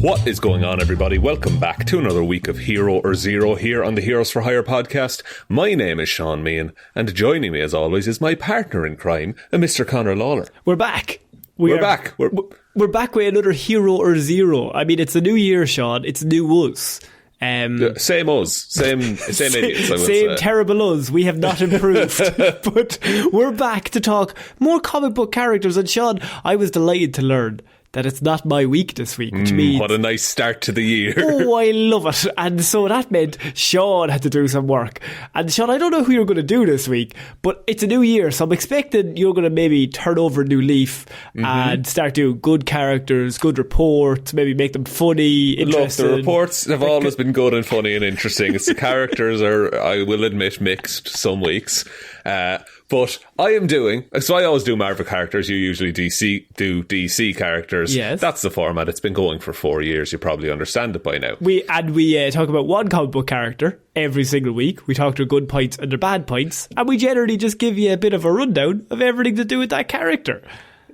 What is going on, everybody? Welcome back to another week of Hero or Zero here on the Heroes for Hire podcast. My name is Sean Meehan, and joining me as always is my partner in crime, Mr. Conor Lawler. We're back. We're back. We're back with another Hero or Zero. I mean, it's a new year, Sean. It's new us. Same us. Same idiots, I will Same say. terrible us. We have not improved. But we're back to talk more comic book characters. And Sean, I was delighted to learn that it's not my week this week, which means... What a nice start to the year. Oh, I love it. And so that meant Sean had to do some work. And Sean, I don't know who you're going to do this week, but it's a new year, so I'm expecting you're going to maybe turn over a new leaf and start doing good characters, good reports, maybe make them funny, interesting. Look, the reports have always been good and funny and interesting. It's the characters are, I will admit, mixed some weeks. But I am doing... So I always do Marvel characters. You usually do DC characters. Yes. That's the format. It's been going for 4 years. You probably understand it by now. We talk about one comic book character every single week. We talk their good points and their bad points. And we generally just give you a bit of a rundown of everything to do with that character.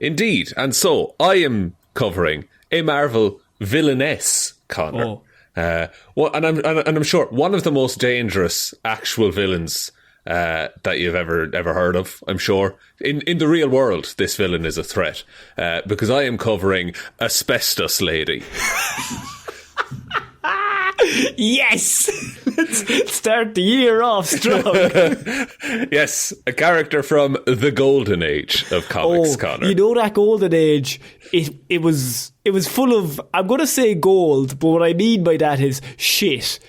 Indeed. And so I am covering a Marvel villainess, Conor. And I'm sure one of the most dangerous actual villains that you've ever heard of, I'm sure. In the real world, this villain is a threat, because I am covering Asbestos Lady. Yes! Let's start the year off strong. Yes, a character from the golden age of comics, Conor. You know that golden age, it was full of, I'm going to say gold, but what I mean by that is shit.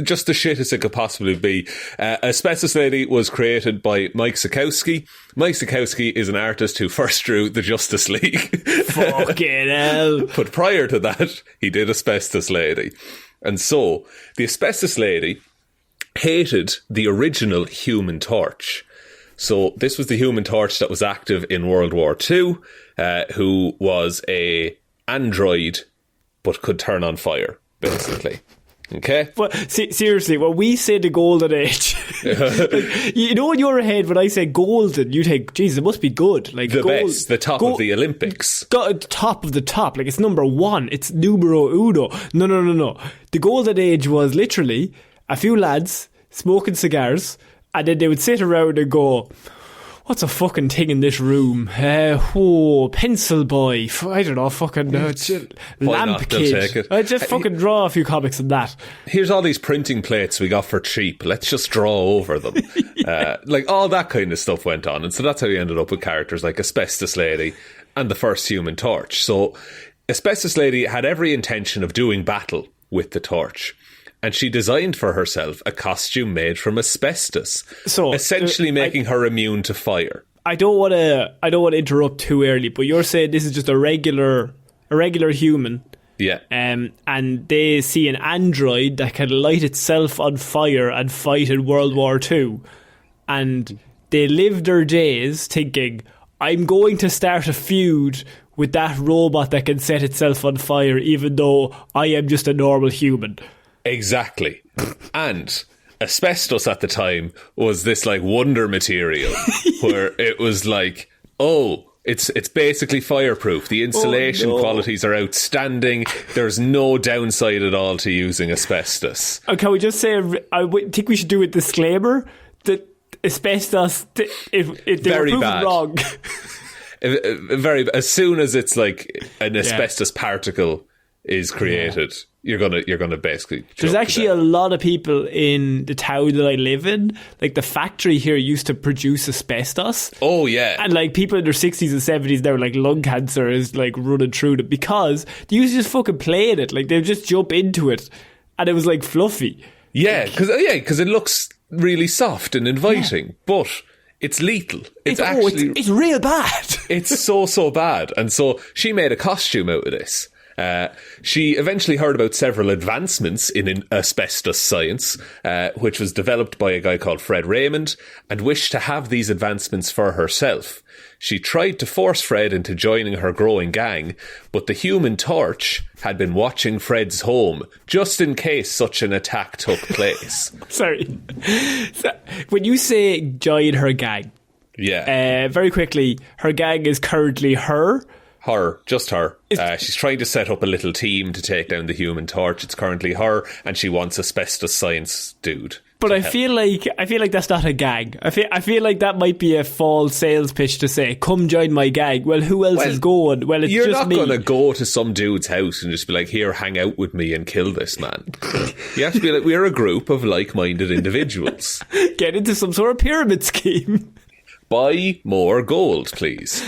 Just the shittest it could possibly be. Asbestos Lady was created by Mike Sekowsky. Mike Sekowsky is an artist who first drew the Justice League. Fucking hell. But prior to that, he did Asbestos Lady. And so, the Asbestos Lady hated the original Human Torch. So, this was the Human Torch that was active in World War II, who was a android, but could turn on fire, basically. Okay. But seriously, when we say the golden age, like, you know in your head when I say golden, you think, geez, it must be good. Like the best, the top of the Olympics. Top of the top, like it's number one, it's numero uno. No. The golden age was literally a few lads smoking cigars, and then they would sit around and go, what's a fucking thing in this room? Pencil boy. I don't know, fucking lamp kid. I just fucking draw a few comics in that. Here's all these printing plates we got for cheap. Let's just draw over them. Like all that kind of stuff went on. And so that's how you ended up with characters like Asbestos Lady and the first Human Torch. So Asbestos Lady had every intention of doing battle with the torch. And she designed for herself a costume made from asbestos, so essentially making her immune to fire. I don't want to interrupt too early, but you're saying this is just a regular human. Yeah. And they see an android that can light itself on fire and fight in World War II. And they live their days thinking, I'm going to start a feud with that robot that can set itself on fire, even though I am just a normal human. Exactly. And asbestos at the time was this like wonder material where it was like, it's basically fireproof. The insulation qualities are outstanding. There's no downside at all to using asbestos. Can we just say, I think we should do a disclaimer that asbestos, if they very were proven bad. wrong. As soon as it's like an asbestos particle is created, you're gonna basically. There's actually a lot of people in the town that I live in. Like the factory here used to produce asbestos. Oh yeah, and like people in their 60s and 70s now, like lung cancer is like running through them because they used to just fucking play in it. Like they'd just jump into it, and it was like fluffy. Yeah, because it looks really soft and inviting, but it's lethal. It's real bad. It's so bad, and so she made a costume out of this. She eventually heard about several advancements in asbestos science, which was developed by a guy called Fred Raymond, and wished to have these advancements for herself. She tried to force Fred into joining her growing gang, but the Human Torch had been watching Fred's home, just in case such an attack took place. Sorry. So, when you say join her gang, yeah, very quickly, her gang is currently her, Just her. She's trying to set up a little team to take down the Human Torch. It's currently her, and she wants Asbestos Science dude. But I feel like that's not a gag. I feel like that might be a false sales pitch to say, "Come join my gang." Well, who else is going? Well, it's you're just not me. going to go to some dude's house and just be like, "Here, hang out with me and kill this man." You have to be like, we're a group of like-minded individuals. Get into some sort of pyramid scheme. Buy more gold, please.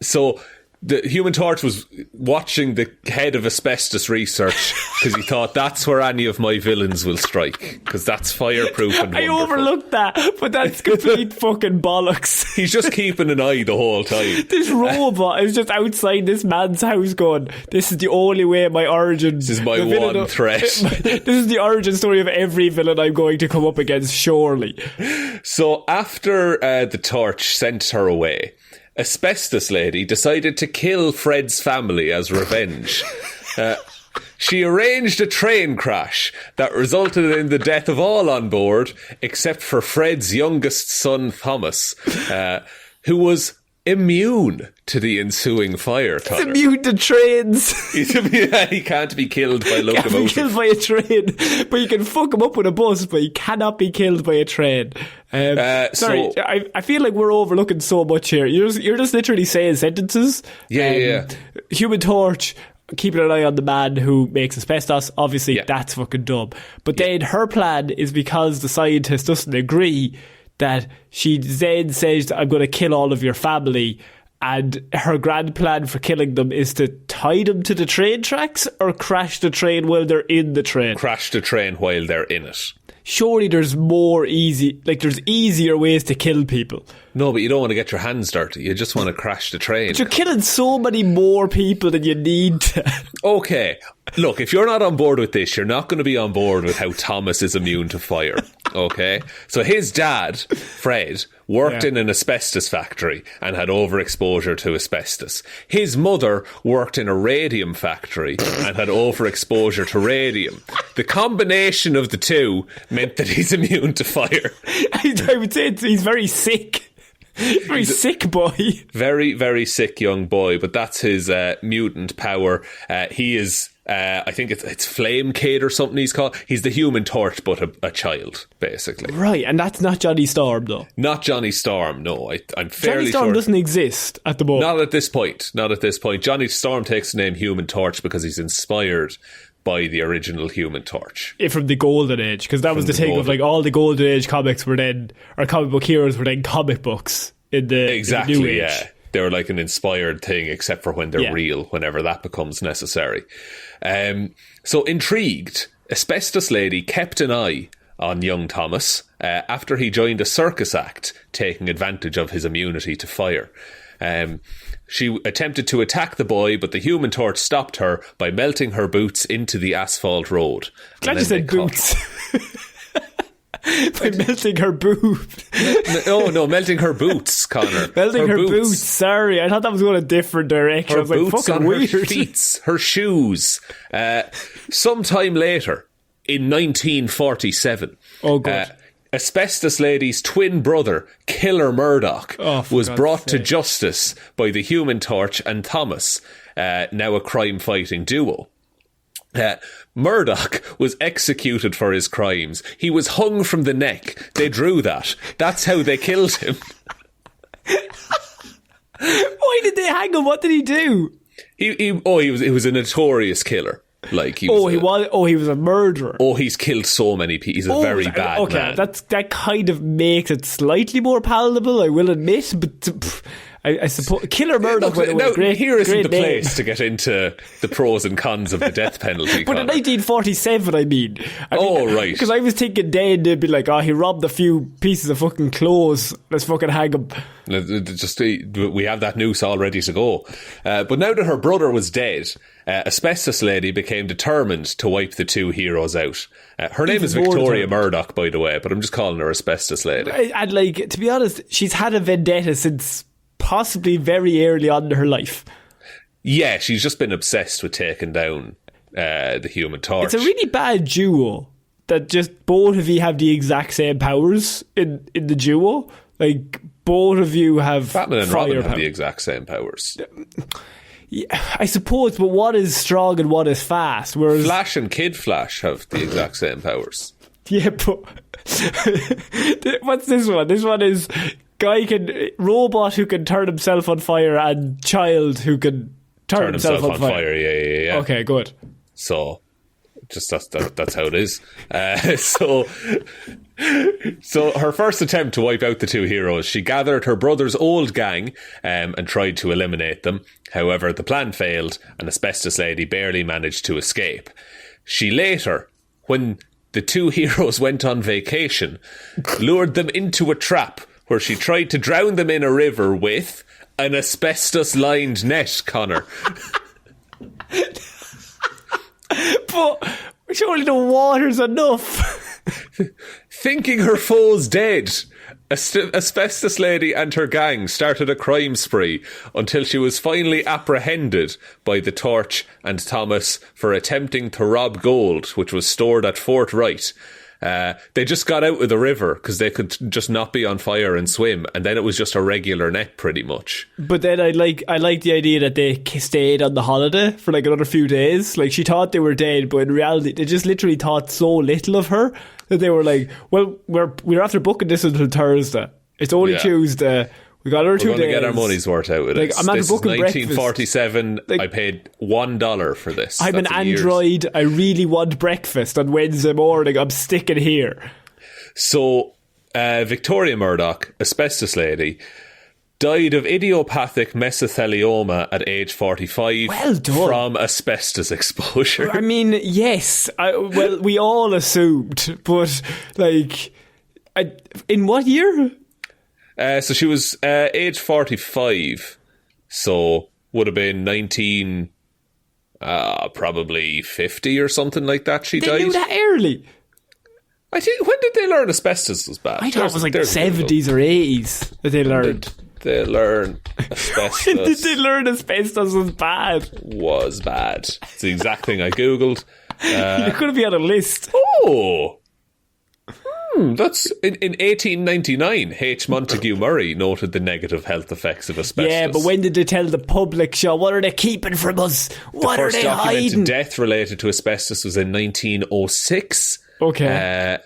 So the Human Torch was watching the head of asbestos research because he thought that's where any of my villains will strike, because that's fireproof and wonderful. I overlooked that, but that's complete fucking bollocks. He's just keeping an eye the whole time. This robot is just outside this man's house going, this is the only way my origin... This is my one threat. This is the origin story of every villain I'm going to come up against, surely. So after the Torch sent her away, Asbestos Lady decided to kill Fred's family as revenge. She arranged a train crash that resulted in the death of all on board except for Fred's youngest son, Thomas, who was immune to the ensuing fire. He's immune to trains. He can't be killed by locomotive. Can't be killed by a train, but you can fuck him up with a bus, but he cannot be killed by a train. Sorry, I feel like we're overlooking so much here. You're just literally saying sentences. Yeah. Human Torch, keeping an eye on the man who makes asbestos. Obviously, that's fucking dumb. But then her plan is, because the scientist doesn't agree, that she then says, I'm going to kill all of your family, and her grand plan for killing them is to tie them to the train tracks or crash the train while they're in the train. Crash the train while they're in it. Surely there's there's easier ways to kill people. No, but you don't want to get your hands dirty. You just want to crash the train. But you're killing so many more people than you need to. Okay, look, if you're not on board with this, you're not going to be on board with how Thomas is immune to fire. Okay? So his dad, Fred, worked in an asbestos factory and had overexposure to asbestos. His mother worked in a radium factory and had overexposure to radium. The combination of the two meant that he's immune to fire. I would say he's very sick. Very sick boy. Very, very sick young boy, but that's his mutant power. He is... I think it's Flame Kid or something he's called. He's the Human Torch, but a child, basically. Right, and that's not Johnny Storm, though. Not Johnny Storm, no. I'm fairly sure. Johnny Storm doesn't exist at the moment. Not at this point. Johnny Storm takes the name Human Torch because he's inspired by the original Human Torch. From the Golden Age, because that was the thing of, like, all the Golden Age comics were then, or comic book heroes were then comic books in the New Age. Yeah. They were like an inspired thing, except for when they're real, whenever that becomes necessary. So intrigued, Asbestos Lady kept an eye on young Thomas after he joined a circus act, taking advantage of his immunity to fire. She attempted to attack the boy, but the Human Torch stopped her by melting her boots into the asphalt road. Glad you said boots. By melting her boots. No, melting her boots, Connor. Melting her boots. Sorry, I thought that was going a different direction. Her I was like, boots fucking on weird. her feet, her shoes. Sometime later, in 1947, Asbestos Lady's twin brother, Killer Murdoch, was brought to justice by the Human Torch and Thomas, now a crime-fighting duo. Murdoch was executed for his crimes. He was hung from the neck. They drew that. That's how they killed him. Why did they hang him? What did he do? He was a notorious killer. Like he was a murderer. He's killed so many people. He's a very bad man. That kind of makes it slightly more palatable, I will admit, but I suppose Killer Murdoch. Here isn't the place to get into the pros and cons of the death penalty. But in 1947, I mean, right. Because I was thinking then they'd be like, he robbed a few pieces of fucking clothes. Let's fucking hang him. We have that noose all ready to go. But now that her brother was dead, Asbestos Lady became determined to wipe the two heroes out. Her name is Victoria Murdoch, by the way, but I'm just calling her Asbestos Lady. And like, to be honest, she's had a vendetta since possibly very early on in her life. Yeah, she's just been obsessed with taking down the Human Torch. It's a really bad duo that just both of you have the exact same powers in the duo. Like, both of you have Batman and Robin have firepower. the exact same powers. Yeah, I suppose, but what is strong and what is fast? Whereas Flash and Kid Flash have the exact same powers. yeah, but what's this one? This one is robot who can turn himself on fire and child who can turn himself on fire. Yeah. Okay, good. So, just that's how it is. So her first attempt to wipe out the two heroes, she gathered her brother's old gang and tried to eliminate them. However, the plan failed and Asbestos Lady barely managed to escape. She later, when the two heroes went on vacation, lured them into a trap where she tried to drown them in a river with an asbestos-lined net, Connor. But surely the water's enough. Thinking her foes dead, Asbestos Lady and her gang started a crime spree until she was finally apprehended by the Torch and Thomas for attempting to rob gold, which was stored at Fort Wright. They just got out of the river because they could just not be on fire and swim, and then it was just a regular net pretty much. But then I like the idea that they stayed on the holiday for like another few days. Like, she thought they were dead, but in reality they just literally thought so little of her that they were like, well, we're after booking this until Thursday. It's only Tuesday. We got our 2 days. We're going to get our money's worth out of this. I'm after this booking is 1947. I paid $1 for this. I'm an android. I really want breakfast on Wednesday morning. I'm sticking here. So, Victoria Murdoch, Asbestos Lady, died of idiopathic mesothelioma at age 45. Well done. From asbestos exposure. I mean, yes. Well, we all assumed, but like, in what year? So she was age 45, so would have been 19, probably 50 or something like that. She died. They knew that early. I think, when did they learn asbestos was bad? I thought it was like the 70s or 80s that they learned. They learned asbestos. When did they learn asbestos was bad? Was bad. It's the exact thing I googled. You're going to be on a list. Oh! That's in 1899. H. Montague Murray noted the negative health effects of asbestos. Yeah, but when did they tell the public, Shaun? What are they keeping from us? What are they hiding? The first documented death related to asbestos was in 1906. Okay.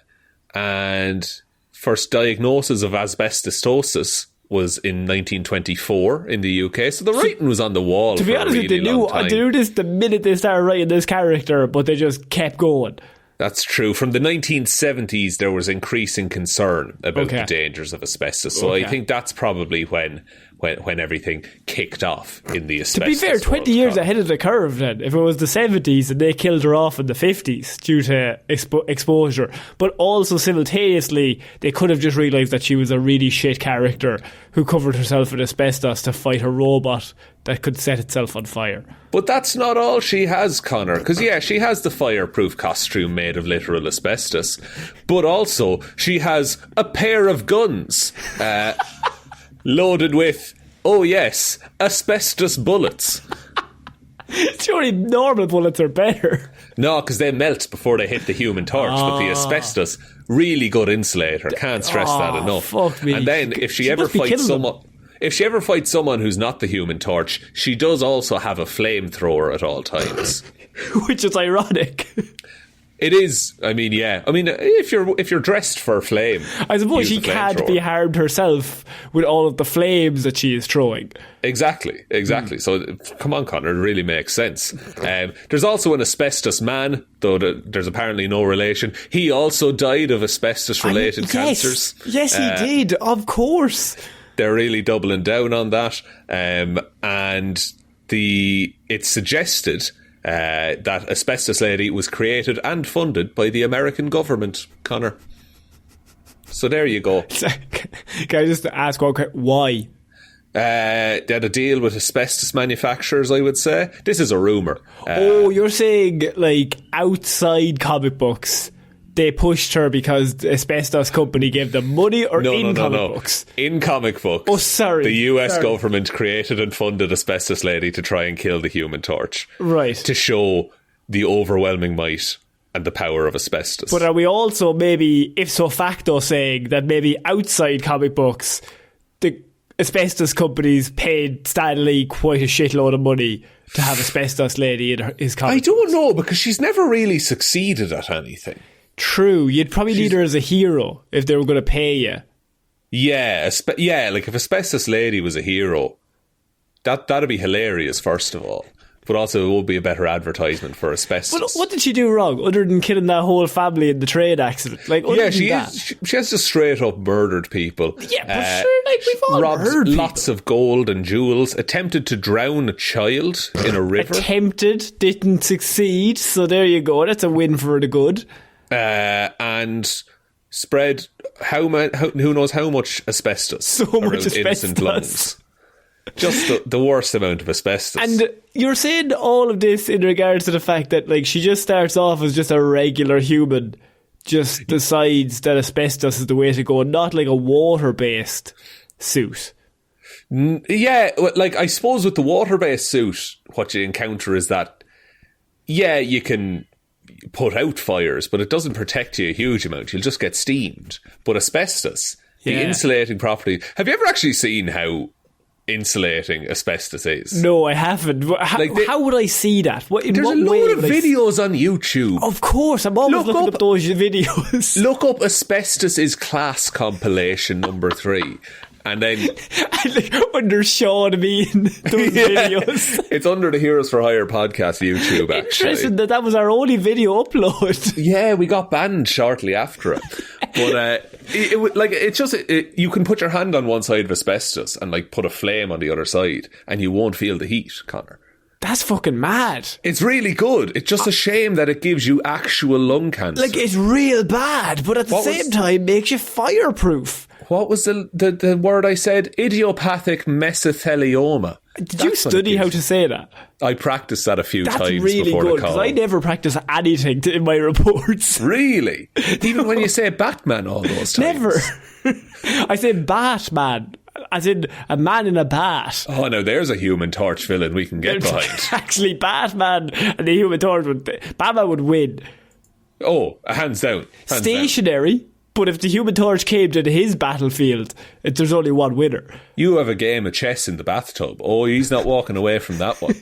And first diagnosis of asbestosis was in 1924 in the UK. So the writing was on the wall. To be honest, they knew this the minute they started writing this character, but they just kept going. That's true. From the 1970s, there was increasing concern about the dangers of asbestos. So I think that's probably when everything kicked off in the asbestos. To be fair, 20 years ahead of the curve then. If it was the 70s and they killed her off in the 50s due to exposure. But also simultaneously, they could have just realised that she was a really shit character who covered herself in asbestos to fight a robot that could set itself on fire. But that's not all she has, Connor. Because, she has the fireproof costume made of literal asbestos. But also, she has a pair of guns loaded with, asbestos bullets. Surely normal bullets are better. No, because they melt before they hit the human torch. But the asbestos, really good insulator. Can't stress that enough. Fuck me. And then if she ever fights someone... If she ever fights someone who's not the Human Torch, she does also have a flamethrower at all times. Which is ironic. It is. I mean, yeah. I mean, if you're dressed for flame, I suppose she can't be harmed herself with all of the flames that she is throwing. Exactly. So, come on, Connor, it really makes sense. There's also an asbestos man, though there's apparently no relation. He also died of asbestos-related cancers. Yes, he did. Of course. They're really doubling down on that, and it's suggested that Asbestos Lady was created and funded by the American government, Connor. So there you go. Can I just ask why? They had a deal with asbestos manufacturers, I would say. This is a rumour. You're saying like outside comic books they pushed her because the asbestos company gave them money, or comic books? In comic books. Oh, sorry. The US government created and funded Asbestos Lady to try and kill the Human Torch. Right. To show the overwhelming might and the power of asbestos. But are we also maybe, if so facto, saying that maybe outside comic books the asbestos companies paid Stan Lee quite a shitload of money to have Asbestos Lady in his comic. I don't know, because she's never really succeeded at anything. True, you'd probably need her as a hero if they were going to pay you. Yeah, like if Asbestos Lady was a hero, that'd be hilarious, first of all. But also it would be a better advertisement for asbestos. But what did she do wrong, other than killing that whole family in the train accident? Like, she has just straight up murdered people. Yeah, but sure, like, we've all robbed lots of gold and jewels, attempted to drown a child in a river. Attempted, didn't succeed, so there you go, that's a win for the good. And spread who knows how much asbestos around innocent lungs. Just the worst amount of asbestos. And you're saying all of this in regards to the fact that, like, she just starts off as just a regular human, just decides that asbestos is the way to go, not like a water-based suit. Yeah, like, I suppose with the water-based suit, what you encounter is that, yeah, you can put out fires, but it doesn't protect you a huge amount. You'll just get steamed. But asbestos, the insulating property... Have you ever actually seen how insulating asbestos is? No, I haven't. How would I see that? There's a load of videos on YouTube. Of course, I'm always looking up those videos. Look up Asbestos is Class compilation number 3. And then under Shaun being those videos. It's under the Heroes for Hire podcast YouTube, actually. Interesting that was our only video upload. Yeah, we got banned shortly after it. But you can put your hand on one side of asbestos and like put a flame on the other side, and you won't feel the heat, Connor. That's fucking mad. It's really good. It's just a shame that it gives you actual lung cancer. Like, it's real bad, but at the same time makes you fireproof. What was the word I said? Idiopathic mesothelioma. Did you study how to say that? I practiced that a few times really before good, the call. Because I never practice anything in my reports. Really? Even when you say Batman all those times? Never. I say Batman, as in a man in a bat. Oh, no, there's a Human Torch villain we can get behind. Actually, Batman and the Human Torch Batman would win. Oh, hands down. Stationary. But if the Human Torch came to his battlefield, there's only one winner. You have a game of chess in the bathtub. Oh, he's not walking away from that one.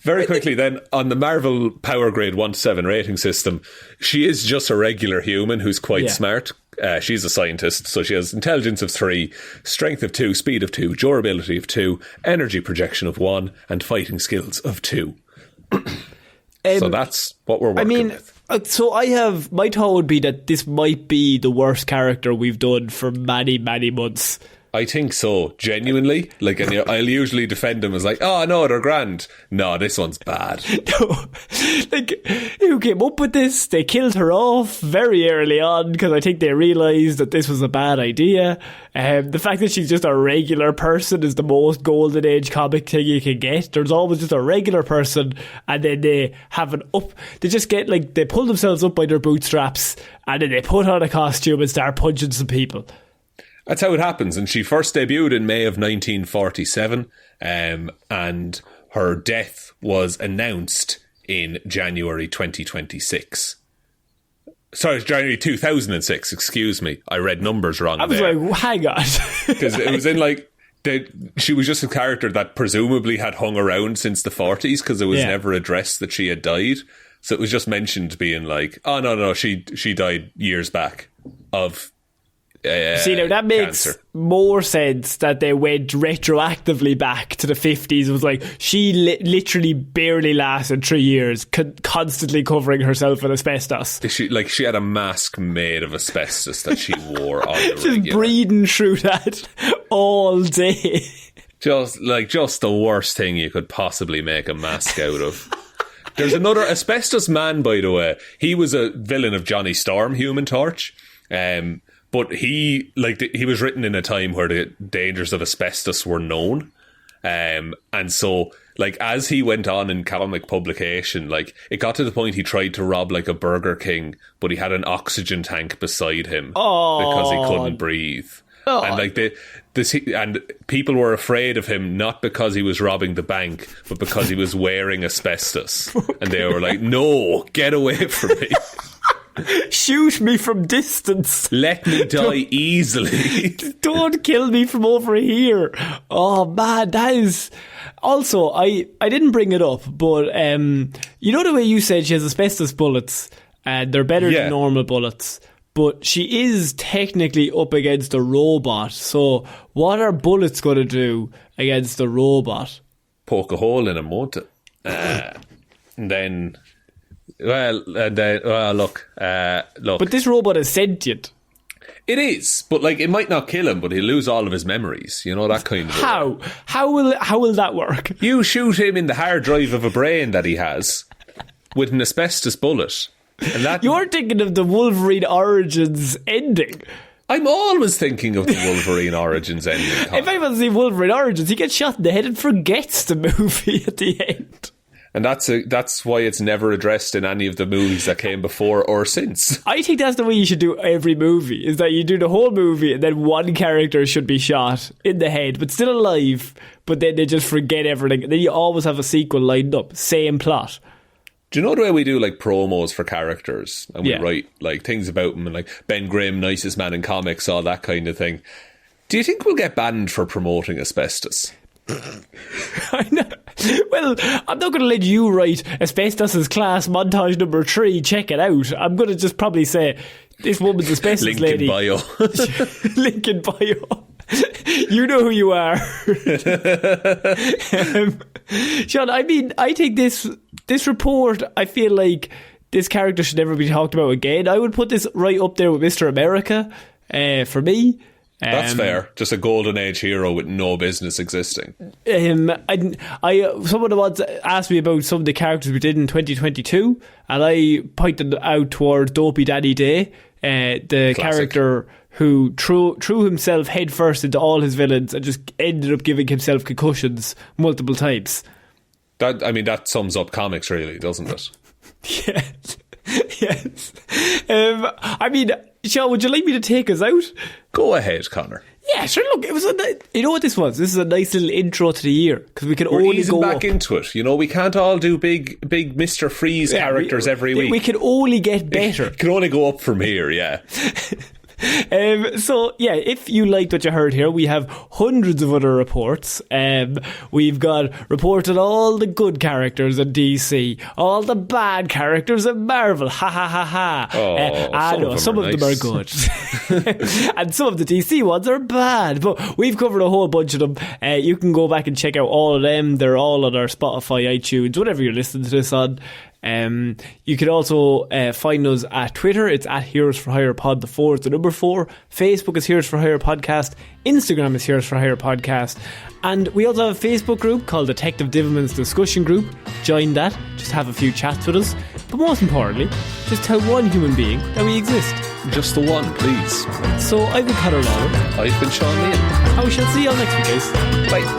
Very quickly then, on the Marvel Power Grade 1 to 7 rating system, she is just a regular human who's quite smart. She's a scientist, so she has intelligence of 3, strength of 2, speed of 2, durability of 2, energy projection of 1, and fighting skills of 2. So that's what we're working with. So my thought would be that this might be the worst character we've done for many, many months. I think so, genuinely. Like, and I'll usually defend them as like, oh no, they're grand. No, this one's bad. No, like, who came up with this? They killed her off very early on because I think they realised that this was a bad idea. The fact that she's just a regular person is the most golden age comic thing you can get. There's always just a regular person, and then they have they just get like, they pull themselves up by their bootstraps, and then they put on a costume and start punching some people. That's how it happens. And she first debuted in May of 1947, and her death was announced in January 2026. Sorry, January 2006, excuse me. I read numbers wrong. I was there. like, hang on. Because it was in like, she was just a character that presumably had hung around since the 40s, because it was never addressed that she had died. So it was just mentioned being like, oh no, she died years back of see, now that makes cancer. More sense that they went retroactively back to the 50s. It was like, she literally barely lasted 3 years, constantly covering herself in asbestos. She had a mask made of asbestos that she wore on the just regular. breathing through that all day. Just the worst thing you could possibly make a mask out of. There's another Asbestos Man, by the way. He was a villain of Johnny Storm, Human Torch. But he was written in a time where the dangers of asbestos were known. And so, like, as he went on in comic publication, like, it got to the point he tried to rob, like, a Burger King, but he had an oxygen tank beside him because he couldn't breathe. Oh. And, like, and people were afraid of him, not because he was robbing the bank, but because he was wearing asbestos. And they were like, no, get away from me. Shoot me from distance. Let me die easily. Don't kill me from over here. Oh man, that is... Also, I didn't bring it up, but you know the way you said she has asbestos bullets, and they're better than normal bullets, but she is technically up against a robot. So what are bullets going to do against a robot? Poke a hole in him, won't it? Look. But this robot is sentient. It is, but like it might not kill him, but he'll lose all of his memories. You know, that kind of How? How will that work? You shoot him in the hard drive of a brain that he has with an asbestos bullet. And that You're thinking of the Wolverine Origins ending. I'm always thinking of the Wolverine Origins ending. If I was see Wolverine Origins, he gets shot in the head and forgets the movie at the end. And that's why it's never addressed in any of the movies that came before or since. I think that's the way you should do every movie, is that you do the whole movie and then one character should be shot in the head, but still alive, but then they just forget everything. And then you always have a sequel lined up. Same plot. Do you know the way we do like promos for characters? And we write like things about them and like Ben Grimm, nicest man in comics, all that kind of thing. Do you think we'll get banned for promoting asbestos? I know. Well, I'm not going to let you write Asbestos is class montage number 3. Check it out. I'm going to just probably say this woman's asbestos Link lady. In bio. Link in bio. You know who you are. Shaun, I mean, I think this report, I feel like this character should never be talked about again. I would put this right up there with Mr. America for me. That's fair. Just a golden age hero with no business existing. Someone once asked me about some of the characters we did in 2022, and I pointed out towards Dopey Danny Day, the Classic. character who threw himself headfirst into all his villains and just ended up giving himself concussions multiple times. That sums up comics, really, doesn't it? Yes. I mean, Shaun, would you like me to take us out? Go ahead, Conor. Yeah, sure. Look, it was you know what this was? This is a nice little intro to the year because we can We're only easing go back into it. You know, we can't all do big Mr. Freeze characters every week. We can only get better. It can only go up from here. Yeah. So yeah, if you liked what you heard here, we have hundreds of other reports. We've got reports on all the good characters in DC, all the bad characters in Marvel. Ha ha ha ha. I know some of them are good, and some of the DC ones are bad. But we've covered a whole bunch of them. You can go back and check out all of them. They're all on our Spotify, iTunes, whatever you're listening to this on. You can also find us at Twitter. It's at Heroes for Hire Pod. The 4 is the number 4. Facebook is Heroes for Hire Podcast. Instagram is Heroes for Hire Podcast. And we also have a Facebook group called Detective Divilman's Discussion Group. Join that. Just have a few chats with us. But most importantly, just tell one human being that we exist. Just the one, please. So I've been Conor Lorraine. I've been Shaun Meehan. And we shall see you all next week, guys. Bye.